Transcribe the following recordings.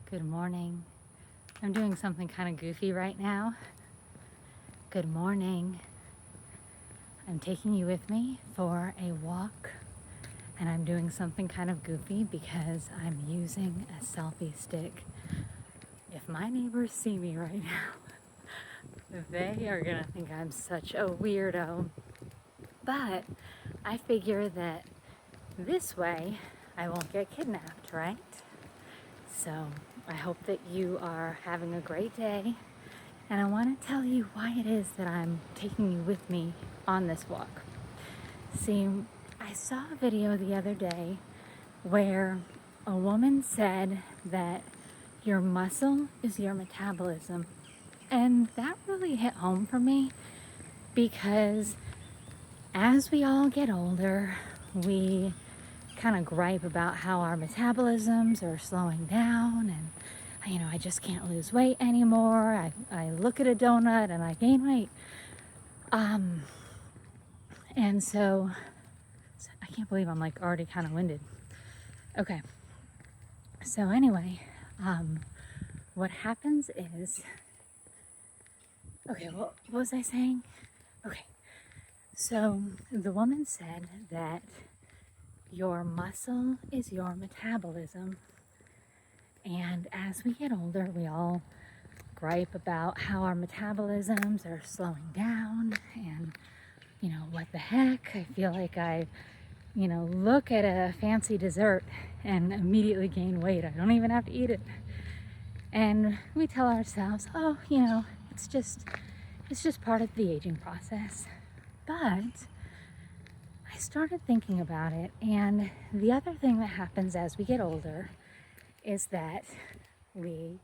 Good morning. I'm doing something kind of goofy right now. Good morning. I'm taking you with me for a walk, and I'm doing something kind of goofy because I'm using a selfie stick. If my neighbors see me right now, they are gonna think I'm such a weirdo. But I figure that this way I won't get kidnapped, right? So I hope that you are having a great day, and I want to tell you why it is that I'm taking you with me on this walk. See, I saw a video the other day where a woman said that your muscle is your metabolism, and that really hit home for me because as we all get older, we kind of gripe about how our metabolisms are slowing down, and I just can't lose weight anymore. I look at a donut and I gain weight. And so I can't believe I'm like already kind of winded. Okay. So anyway, what happens is, okay, what was I saying? Okay. So the woman said that your muscle is your metabolism. And as we get older, we all gripe about how our metabolisms are slowing down and, what the heck? I feel like I, look at a fancy dessert and immediately gain weight. I don't even have to eat it. And we tell ourselves, oh, it's just part of the aging process. But I started thinking about it, and the other thing that happens as we get older is that we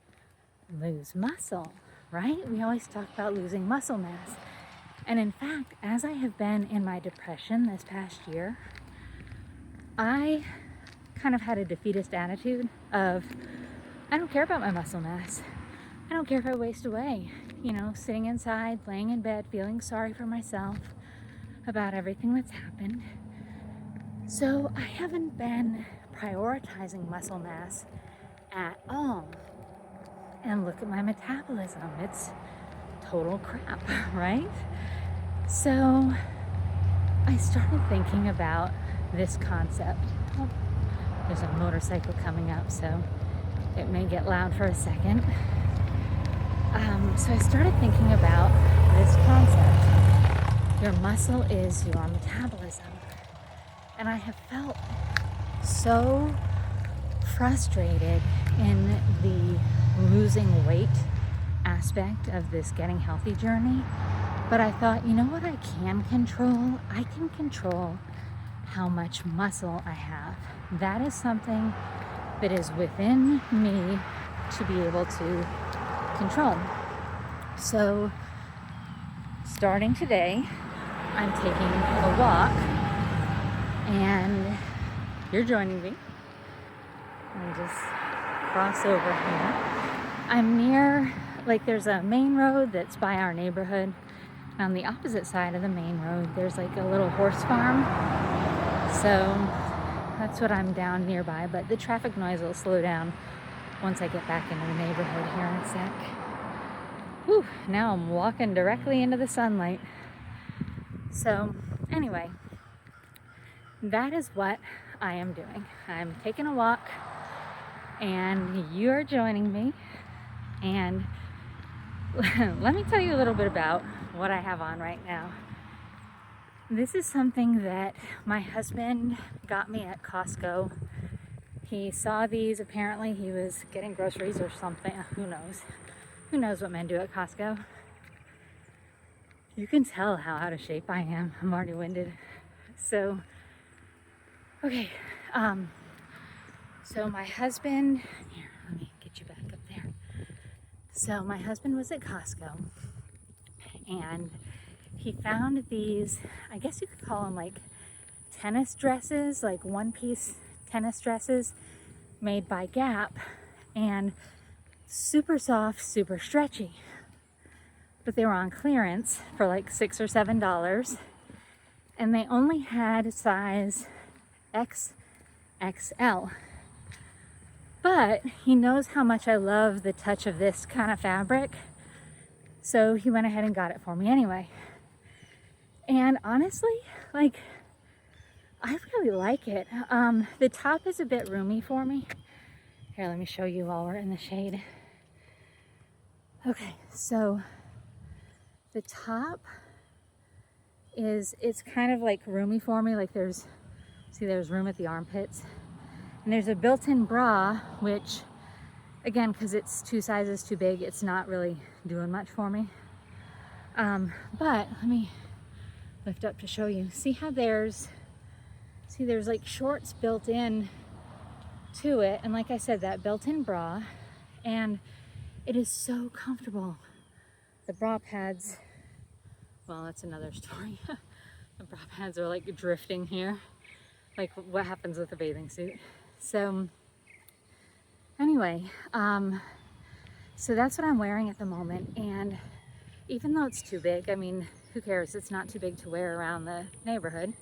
lose muscle, right? We always talk about losing muscle mass. And in fact, as I have been in my depression this past year, I kind of had a defeatist attitude of, I don't care about my muscle mass. I don't care if I waste away, sitting inside, laying in bed, feeling sorry for myself about everything that's happened. So I haven't been prioritizing muscle mass at all. And look at my metabolism. It's total crap, right? So I started thinking about this concept. Oh, there's a motorcycle coming up, so it may get loud for a second. So I started thinking about this concept. Your muscle is your metabolism. And I have felt so frustrated in the losing weight aspect of this getting healthy journey. But I thought, you know what I can control? I can control how much muscle I have. That is something that is within me to be able to control. So starting today, I'm taking a walk, and you're joining me. Let me just cross over here. I'm near, there's a main road that's by our neighborhood. And on the opposite side of the main road, there's like a little horse farm. So that's what I'm down nearby. But the traffic noise will slow down once I get back into the neighborhood here in a sec. Whew, now I'm walking directly into the sunlight. So anyway, that is what I am doing. I'm taking a walk, and you're joining me. And let me tell you a little bit about what I have on right now. This is something that my husband got me at Costco. He saw these, apparently he was getting groceries or something. Who knows? Who knows what men do at Costco? You can tell how out of shape I am. I'm already winded. So, okay. So my husband, here, let me get you back up there. So my husband was at Costco, and he found these, I guess you could call them like tennis dresses, like one-piece tennis dresses made by Gap, and super soft, super stretchy. But they were on clearance for like $6 or $7, and they only had size XXL. But but he knows how much I love the touch of this kind of fabric, so he went ahead and got it for me anyway. And honestly, like, I really like it. The top is a bit roomy for me. Here, let me show you while we're in the shade. Okay, so the top it's kind of like roomy for me. Like there's room at the armpits. And there's a built-in bra, which, again, because it's 2 sizes too big, it's not really doing much for me. But let me lift up to show you. See how there's like shorts built in to it, and like I said, that built-in bra, and it is so comfortable. The bra pads, well, that's another story. The bra pads are like drifting here, like what happens with a bathing suit. So anyway, so that's what I'm wearing at the moment, and even though it's too big, I mean, who cares? It's not too big to wear around the neighborhood.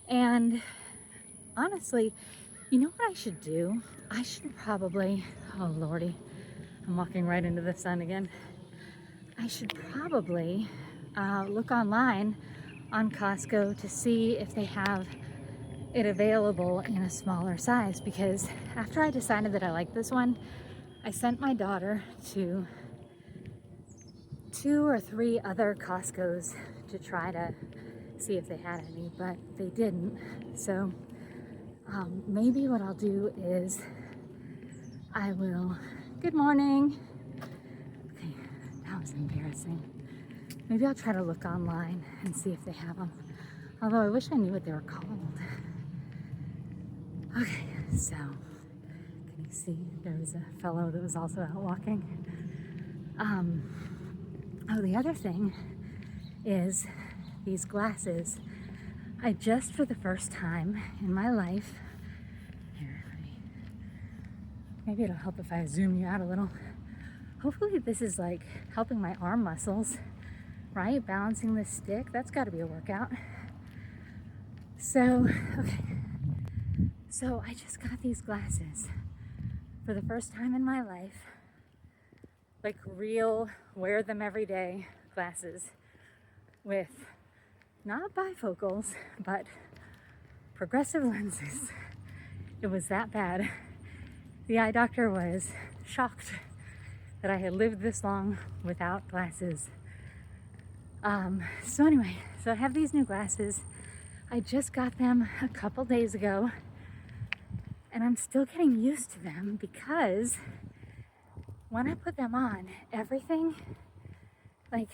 And honestly, you know what I should do? I should probably, oh lordy, I'm walking right into the sun again. I should probably look online on Costco to see if they have it available in a smaller size, because after I decided that I like this one, I sent my daughter to 2 or 3 other Costco's to try to see if they had any, but they didn't. So maybe what I'll do is I will, good morning. Okay, that was embarrassing. Maybe I'll try to look online and see if they have them. Although I wish I knew what they were called. Okay, so can you see there was a fellow that was also out walking? Oh, the other thing is these glasses. I just, for the first time in my life, here, maybe it'll help if I zoom you out a little. Hopefully this is like helping my arm muscles, right? Balancing this stick, that's got to be a workout. So, okay. So I just got these glasses for the first time in my life, like real, wear them every day glasses with not bifocals, but progressive lenses. It was that bad. The eye doctor was shocked that I had lived this long without glasses. So anyway, so I have these new glasses. I just got them a couple days ago, and I'm still getting used to them because when I put them on, everything, like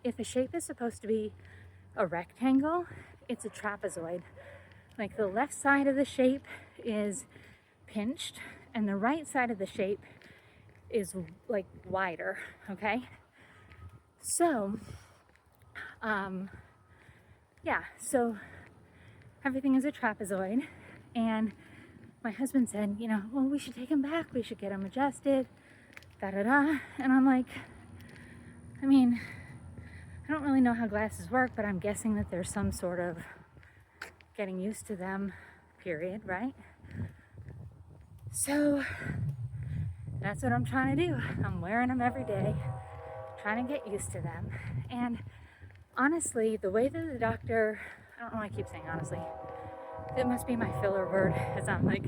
if a shape is supposed to be a rectangle, it's a trapezoid. Like the left side of the shape is pinched and the right side of the shape is like wider, okay? So, yeah, so everything is a trapezoid, and my husband said, you know, well, we should take him back, we should get him adjusted, da-da-da, and I'm like, I mean, I don't really know how glasses work, but I'm guessing that there's some sort of getting used to them period, right? So that's what I'm trying to do. I'm wearing them every day, trying to get used to them. And honestly, the way that the doctor, I don't know why I keep saying honestly, it must be my filler word as I'm like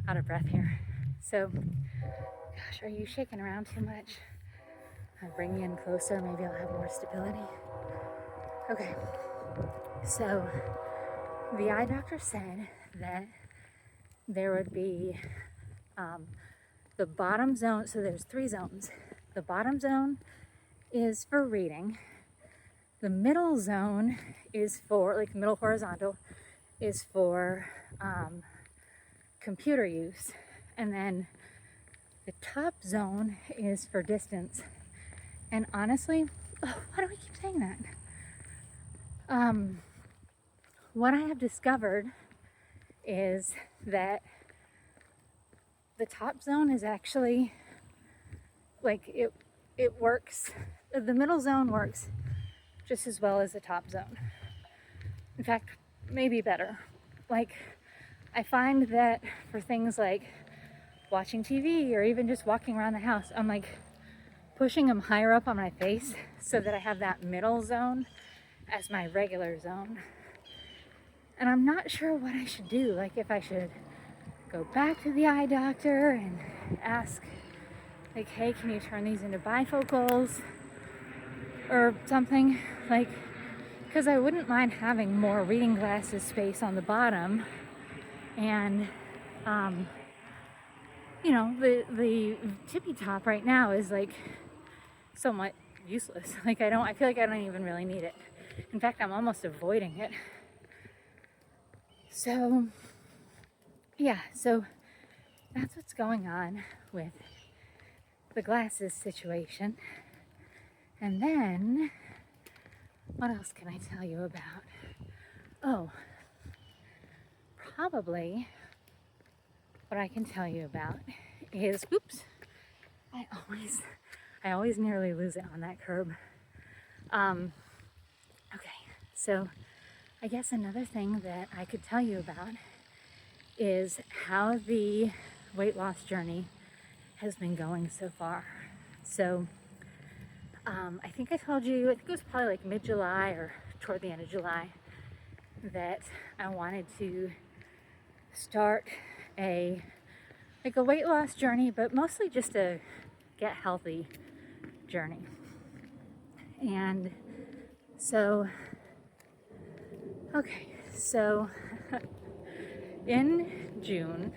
out of breath here. So, gosh, are you shaking around too much? I'll bring you in closer, maybe I'll have more stability. Okay, so the eye doctor said that there would be the bottom zone, so there's 3 zones. The bottom zone is for reading. The middle zone is for, like middle horizontal, is for computer use. And then the top zone is for distance. And honestly, oh, why do I keep saying that? What I have discovered is that the top zone is actually, like, it works, the middle zone works just as well as the top zone. In fact, maybe better. Like, I find that for things like watching TV or even just walking around the house, I'm like pushing them higher up on my face so that I have that middle zone as my regular zone. And I'm not sure what I should do. Like if I should go back to the eye doctor and ask, like, hey, can you turn these into bifocals or something? Like, because I wouldn't mind having more reading glasses space on the bottom. And, you know, the tippy top right now is like somewhat useless. Like I feel like I don't even really need it. In fact, I'm almost avoiding it. So, yeah, so that's what's going on with the glasses situation. And then, what else can I tell you about? Oh, probably what I can tell you about is, oops, I always nearly lose it on that curb. Okay, so I guess another thing that I could tell you about is how the weight loss journey has been going so far. So I think I told you, I think it was probably like mid-July or toward the end of July, that I wanted to start a weight loss journey, but mostly just a get healthy journey. And so, okay, so in June,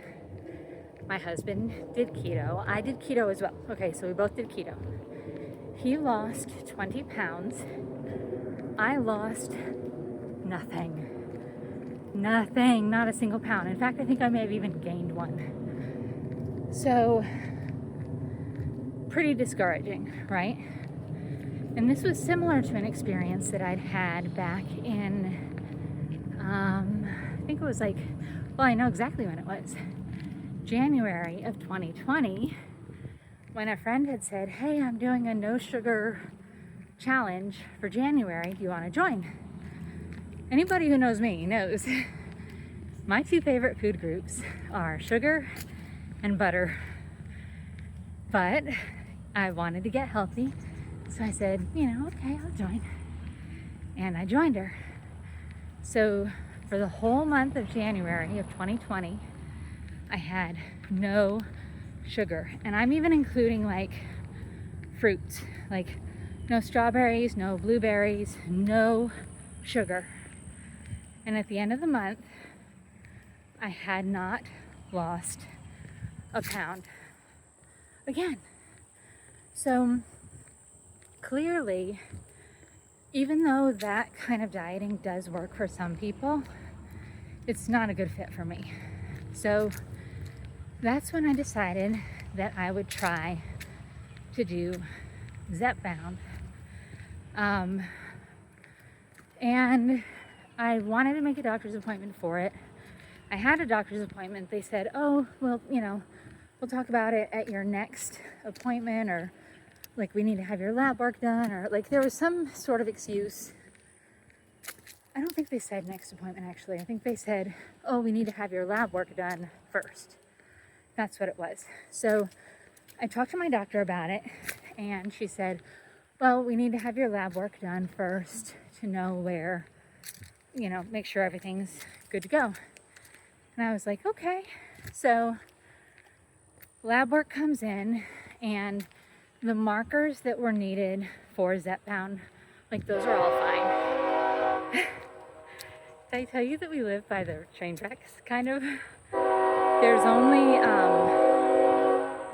my husband did keto. I did keto as well. Okay, so we both did keto. He lost 20 pounds. I lost nothing. Nothing, not a single pound. In fact, I think I may have even gained one. So, pretty discouraging, right? And this was similar to an experience that I'd had back in, I think it was like, well, I know exactly when it was. January of 2020, when a friend had said, hey, I'm doing a no sugar challenge for January. Do you want to join? Anybody who knows me knows my two favorite food groups are sugar and butter. But I wanted to get healthy, so I said, you know, okay, I'll join. And I joined her. So for the whole month of January of 2020, I had no sugar. And I'm even including like fruits, like no strawberries, no blueberries, no sugar. And at the end of the month, I had not lost a pound again. So clearly, even though that kind of dieting does work for some people, it's not a good fit for me. So that's when I decided that I would try to do Zepbound. And I wanted to make a doctor's appointment for it. I had a doctor's appointment. They said, oh, well, you know, we'll talk about it at your next appointment, or like we need to have your lab work done, or like there was some sort of excuse. I don't think they said next appointment, actually. I think they said, oh, we need to have your lab work done first. That's what it was. So I talked to my doctor about it, and she said, well, we need to have your lab work done first to know where, you know, make sure everything's good to go. And I was like, okay. So lab work comes in, and the markers that were needed for Zepbound, like those are all fine. Did I tell you that we live by the train tracks, kind of? There's only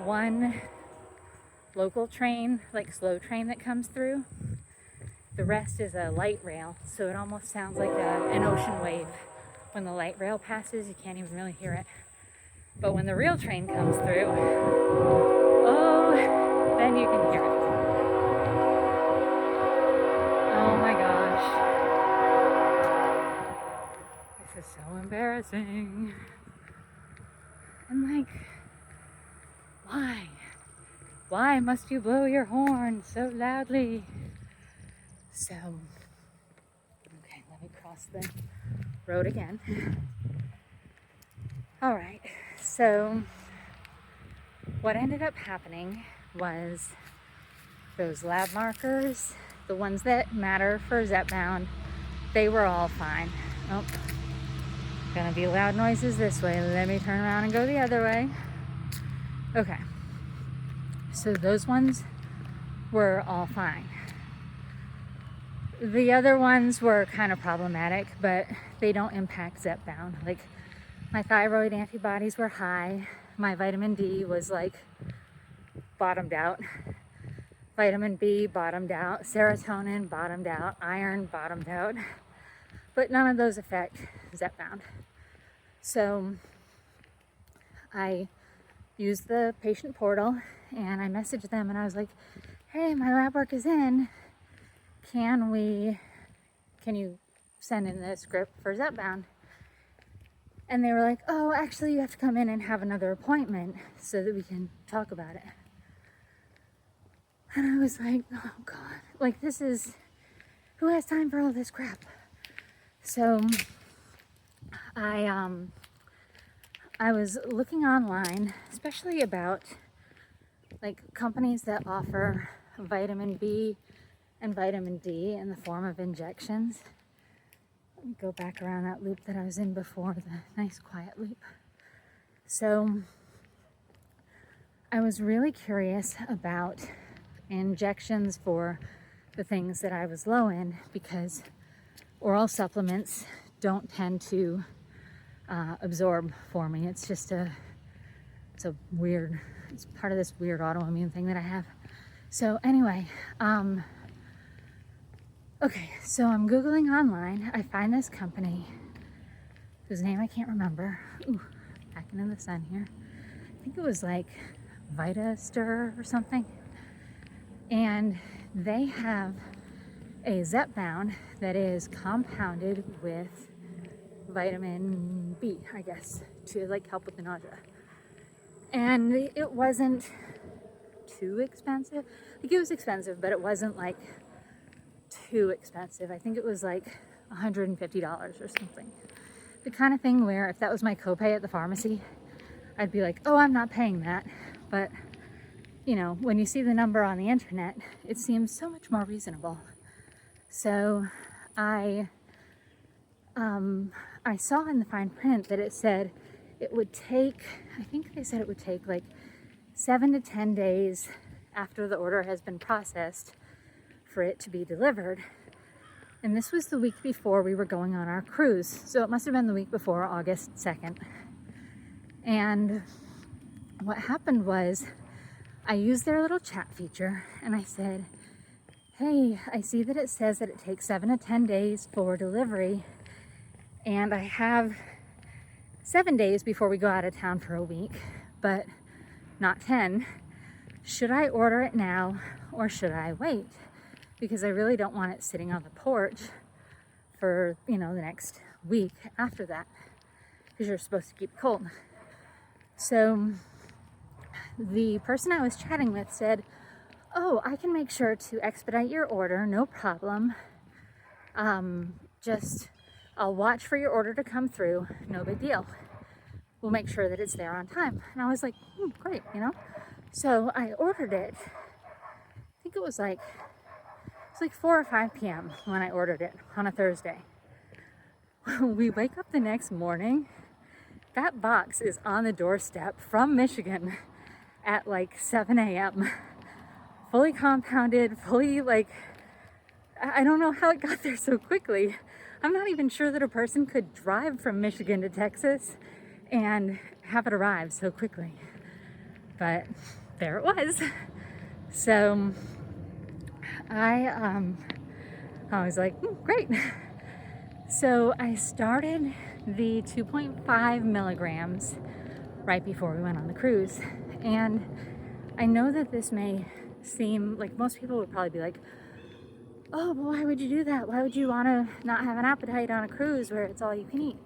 one local train, like slow train, that comes through. The rest is a light rail, so it almost sounds like an ocean wave. When the light rail passes, you can't even really hear it. But when the real train comes through, oh, then you can hear it. Oh my gosh. This is so embarrassing. I'm like, why? Why must you blow your horn so loudly? So, okay, let me cross the road again. All right, so what ended up happening was those lab markers, the ones that matter for Zepbound, they were all fine. Oh, gonna be loud noises this way. Let me turn around and go the other way. Okay, so those ones were all fine. The other ones were kind of problematic, but they don't impact Zepbound. Like, my thyroid antibodies were high. My vitamin D was like bottomed out. Vitamin B bottomed out. Serotonin bottomed out. Iron bottomed out. But none of those affect Zepbound. So I used the patient portal and I messaged them and I was like, hey, my lab work is in. Can you send in the script for Zepbound? And they were like, oh, actually you have to come in and have another appointment so that we can talk about it. And I was like, oh God, like who has time for all this crap? So I was looking online, especially about like companies that offer vitamin B and vitamin D in the form of injections. Let me go back around that loop that I was in before, the nice quiet loop. So I was really curious about injections for the things that I was low in, because oral supplements don't tend to absorb for me. It's part of this weird autoimmune thing that I have. So anyway, okay, so I'm Googling online. I find this company whose name I can't remember. Ooh, backing in the sun here. I think it was like VitaStir or something. And they have a Zepbound that is compounded with vitamin B, I guess, to like help with the nausea. And it wasn't too expensive. Like, it was expensive, but it wasn't like too expensive. I think it was like $150 or something. The kind of thing where if that was my copay at the pharmacy, I'd be like, oh, I'm not paying that. But you know, when you see the number on the internet, it seems so much more reasonable. So I saw in the fine print that it said it would take, I think they said it would take like 7 to 10 days after the order has been processed for it to be delivered. And this was the week before we were going on our cruise. So it must have been the week before, August 2nd. And what happened was I used their little chat feature and I said, hey, I see that it says that it takes 7 to 10 days for delivery. And I have 7 days before we go out of town for a week, but not 10. Should I order it now or should I wait? Because I really don't want it sitting on the porch for, you know, the next week after that, because you're supposed to keep it cold. So the person I was chatting with said, oh, I can make sure to expedite your order, no problem. I'll watch for your order to come through, no big deal. We'll make sure that it's there on time. And I was like, great, you know? So I ordered it. I think it was like 4 or 5 p.m. when I ordered it on a Thursday. We wake up the next morning, that box is on the doorstep from Michigan at like 7 a.m. Fully compounded, I don't know how it got there so quickly. I'm not even sure that a person could drive from Michigan to Texas and have it arrive so quickly. But there it was. So I was like, great. So I started the 2.5 milligrams right before we went on the cruise. And I know that this may seem like most people would probably be like, oh, but why would you do that? Why would you want to not have an appetite on a cruise where it's all you can eat?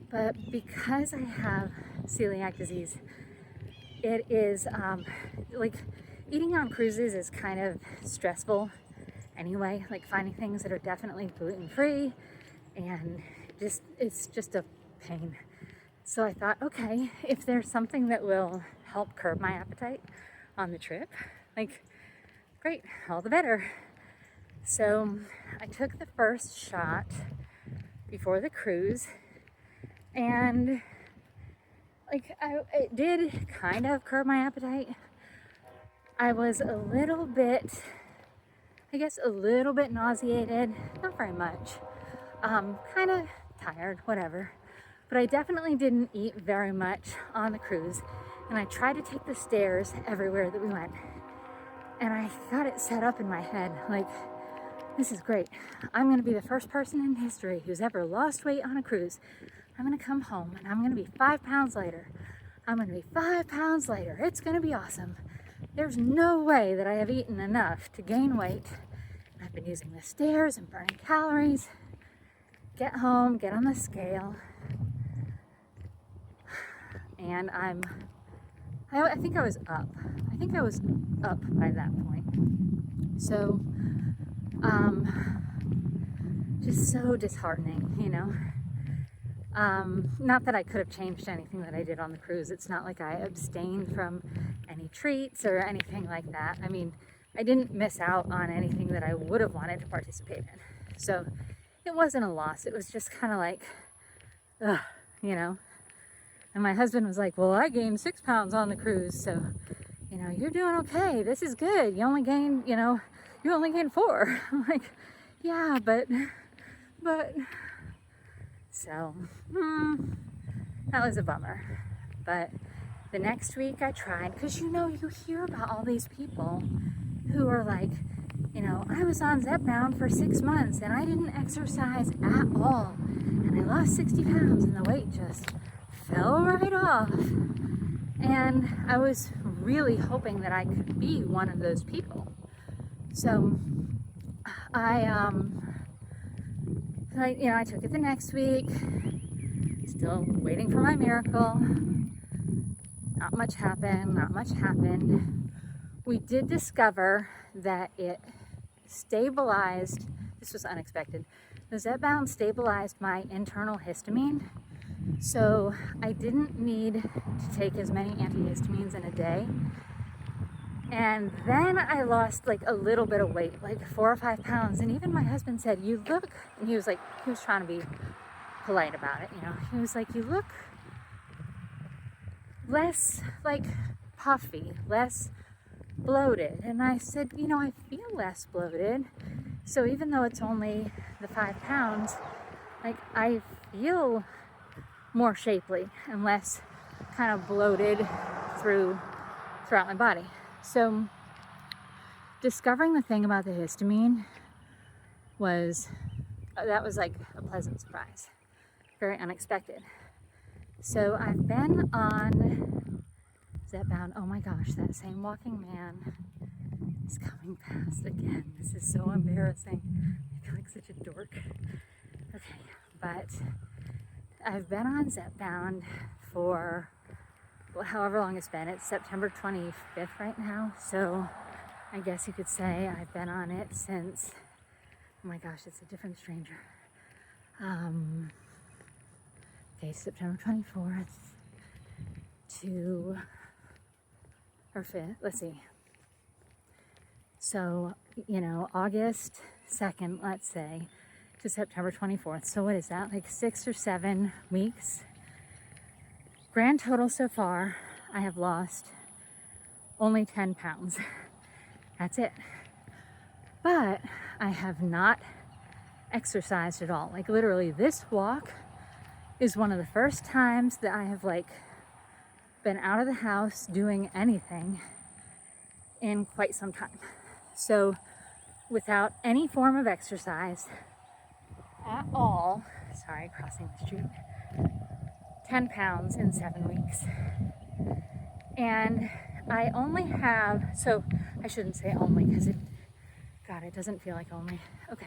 But because I have celiac disease, it is like eating on cruises is kind of stressful anyway, like finding things that are definitely gluten-free, and it's just a pain. So I thought, okay, if there's something that will help curb my appetite on the trip, like, great, all the better. So I took the first shot before the cruise, and like it did kind of curb my appetite. I was a little bit, I guess, a little bit nauseated, not very much, kind of tired, whatever. But I definitely didn't eat very much on the cruise, and I tried to take the stairs everywhere that we went. And I got it set up in my head, like, this is great. I'm gonna be the first person in history who's ever lost weight on a cruise. I'm gonna come home and I'm gonna be 5 pounds lighter. I'm gonna be 5 pounds lighter. It's gonna be awesome. There's no way that I have eaten enough to gain weight. I've been using the stairs and burning calories. Get home, get on the scale. And I think I was up. I think I was up by that point. So, just so disheartening, you know. Not that I could have changed anything that I did on the cruise. It's not like I abstained from any treats or anything like that. I mean, I didn't miss out on anything that I would have wanted to participate in. So it wasn't a loss. It was just kind of like, ugh, you know. And my husband was like, well, I gained 6 pounds on the cruise, so, you know, you're doing okay. This is good. You only gained, you know, you only gained 4. I'm like, yeah, but, so, that was a bummer. But the next week I tried, because, you know, you hear about all these people who are like, you know, I was on Zepbound for 6 months and I didn't exercise at all. And I lost 60 pounds and the weight just fell right off. And I was really hoping that I could be one of those people. So I took it the next week, still waiting for my miracle. Not much happened. We did discover that it stabilized, this was unexpected, the Zepbound stabilized my internal histamine. So I didn't need to take as many antihistamines in a day. And then I lost like a little bit of weight, like 4 or 5 pounds. And even my husband said, you look, and he was trying to be polite about it, you know. He was like, you look less like puffy, less bloated. And I said, you know, I feel less bloated. So even though it's only the 5 pounds, like I feel more shapely and less kind of bloated throughout my body. So discovering the thing about the histamine was like a pleasant surprise, very unexpected. So I've been on Zepbound. Oh my gosh, that same walking man is coming past again. This is so embarrassing. I feel like such a dork. Okay, but I've been on Zepbound for however long it's been. It's September 25th right now, so I guess you could say I've been on it since, oh my gosh, it's a different stranger. Okay, September 24th or 5th, let's see. So, you know, August 2nd, let's say, to September 24th. So what is that, like 6 or 7 weeks? Grand total so far, I have lost only 10 pounds. That's it. But I have not exercised at all. Like literally this walk is one of the first times that I have like been out of the house doing anything in quite some time. So without any form of exercise at all, sorry, crossing the street, 10 pounds in 7 weeks. And I only have, so I shouldn't say only because it doesn't feel like only. Okay.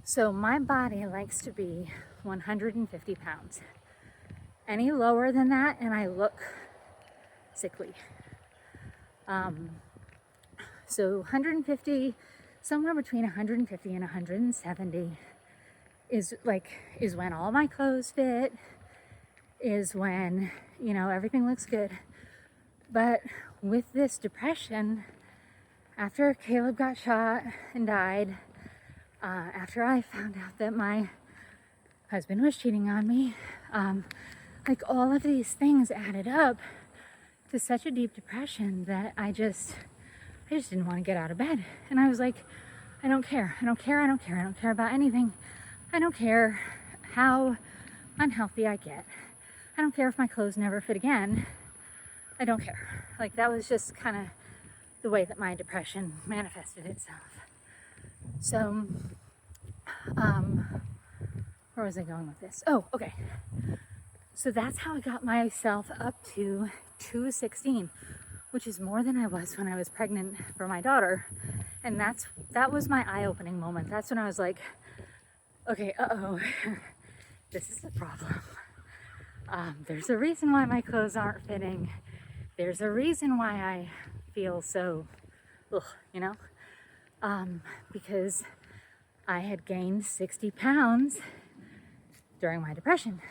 So my body likes to be 150 pounds. Any lower than that and I look sickly. So 150, somewhere between 150 and 170 is when all my clothes fit, is when, you know, everything looks good. But with this depression, after Caleb got shot and died, after I found out that my husband was cheating on me, like all of these things added up to such a deep depression that I just didn't want to get out of bed. And I was like, I don't care about anything. I don't care how unhealthy I get. I don't care if my clothes never fit again. I don't care. Like, that was just kind of the way that my depression manifested itself. So, where was I going with this? Oh, okay. So that's how I got myself up to 216, which is more than I was when I was pregnant for my daughter. And that was my eye-opening moment. That's when I was like, okay, this is a problem. There's a reason why my clothes aren't fitting. There's a reason why I feel so, because I had gained 60 pounds during my depression.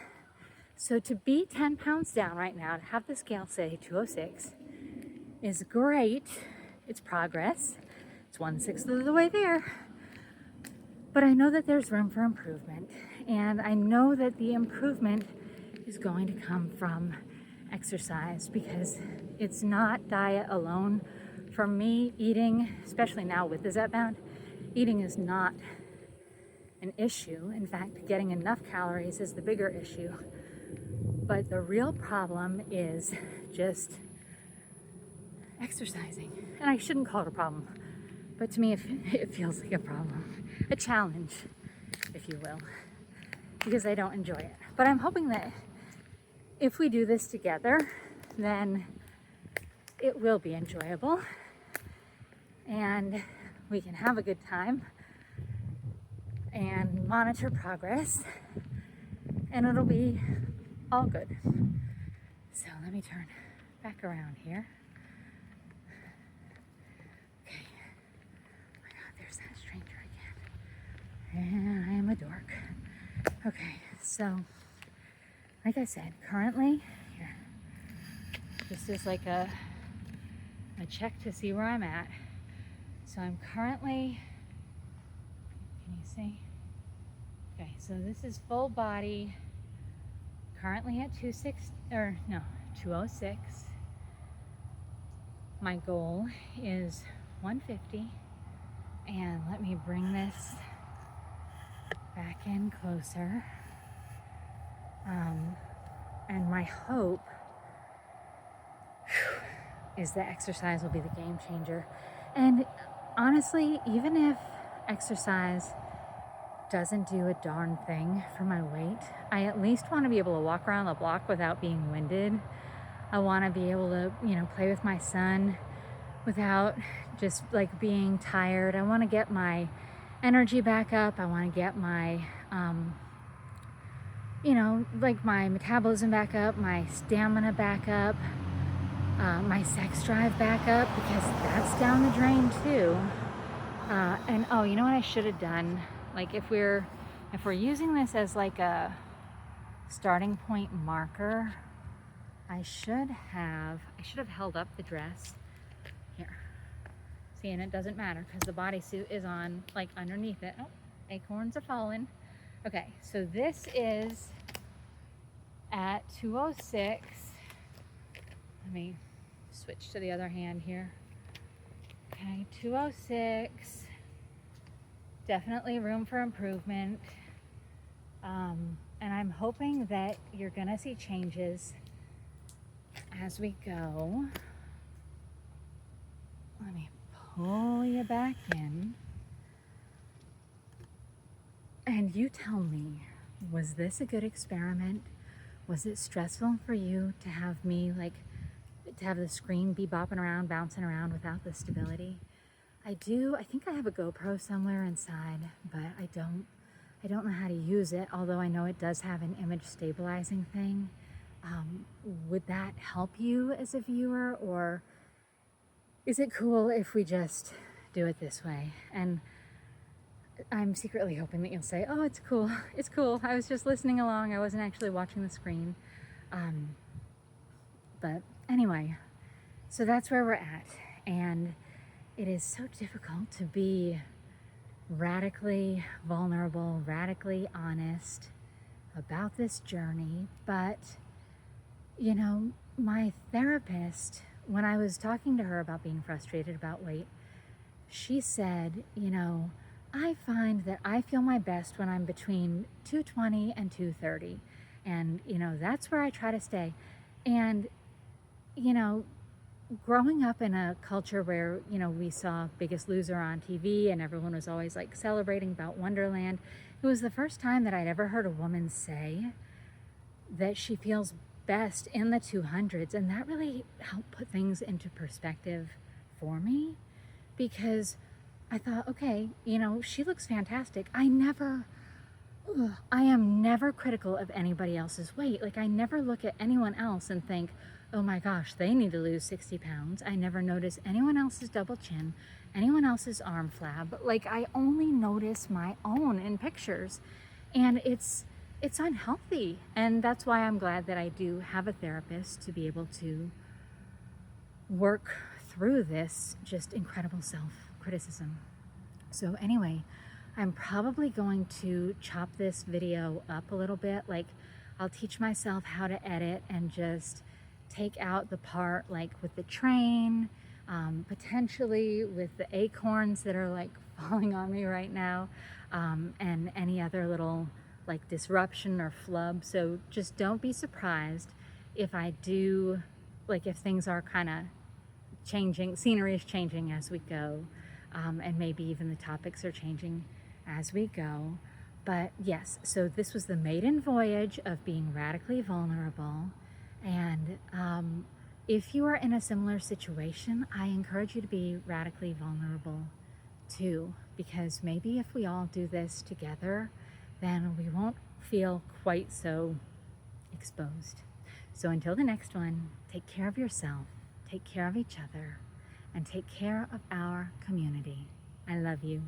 So to be 10 pounds down right now, to have the scale say 206 is great. It's progress. It's 1/6 of the way there. But I know that there's room for improvement. And I know that the improvement is going to come from exercise, because it's not diet alone. For me, eating, especially now with the Zepbound, eating is not an issue. In fact, getting enough calories is the bigger issue. But the real problem is just exercising. And I shouldn't call it a problem, but to me it feels like a problem. A challenge, if you will, because I don't enjoy it. But I'm hoping that if we do this together, then it will be enjoyable and we can have a good time and monitor progress, and it'll be all good. So let me turn back around here. Okay. Oh my God, there's that stranger again. And I am a dork. Okay, so like I said, currently, here, this is like a check to see where I'm at. So I'm currently, can you see? Okay, so this is full body, currently at 206. My goal is 150, and let me bring this back in closer. And my hope is that exercise will be the game changer. And honestly, even if exercise doesn't do a darn thing for my weight, I at least want to be able to walk around the block without being winded. I want to be able to, play with my son without just like being tired. I want to get my energy back up. I want to get my, my metabolism back up, my stamina back up, my sex drive back up, because that's down the drain too. And you know what I should have done? Like if we're using this as like a starting point marker, I should have held up the dress here. See, and it doesn't matter because the bodysuit is on like underneath it. Oh, acorns are falling. Okay, so this is at 206. Let me switch to the other hand here. Okay, 206. Definitely room for improvement. And I'm hoping that you're gonna see changes as we go. Let me pull you back in. And you tell me, was this a good experiment? Was it stressful for you to have me to have the screen be bopping around, bouncing around without the stability? I think I have a GoPro somewhere inside, but I don't know how to use it, although I know it does have an image stabilizing thing. Would that help you as a viewer, or is it cool if we just do it this way? And I'm secretly hoping that you'll say, oh, it's cool. It's cool. I was just listening along. I wasn't actually watching the screen. But anyway, So that's where we're at. And it is so difficult to be radically vulnerable, radically honest about this journey. But, you know, my therapist, when I was talking to her about being frustrated about weight, she said, you know, I find that I feel my best when I'm between 220 and 230. And, you know, that's where I try to stay. And, you know, growing up in a culture where, you know, we saw Biggest Loser on TV and everyone was always like celebrating about Wonderland, it was the first time that I'd ever heard a woman say that she feels best in the 200s. And that really helped put things into perspective for me, because I thought, okay, you know, she looks fantastic. I am never critical of anybody else's weight. Like, I never look at anyone else and think, oh my gosh, they need to lose 60 pounds. I never notice anyone else's double chin, anyone else's arm flab. Like, I only notice my own in pictures. And it's unhealthy. And that's why I'm glad that I do have a therapist to be able to work through this just incredible self-criticism. So anyway, I'm probably going to chop this video up a little bit. Like, I'll teach myself how to edit and just take out the part like with the train, potentially with the acorns that are like falling on me right now, and any other little like disruption or flub. So just don't be surprised if I do, like, if things are kind of changing, scenery is changing as we go, and maybe even the topics are changing as we go. But yes, so this was the maiden voyage of being radically vulnerable. And if you are in a similar situation, I encourage you to be radically vulnerable too, because maybe if we all do this together, then we won't feel quite so exposed. So until the next one, take care of yourself, take care of each other, and take care of our community. I love you.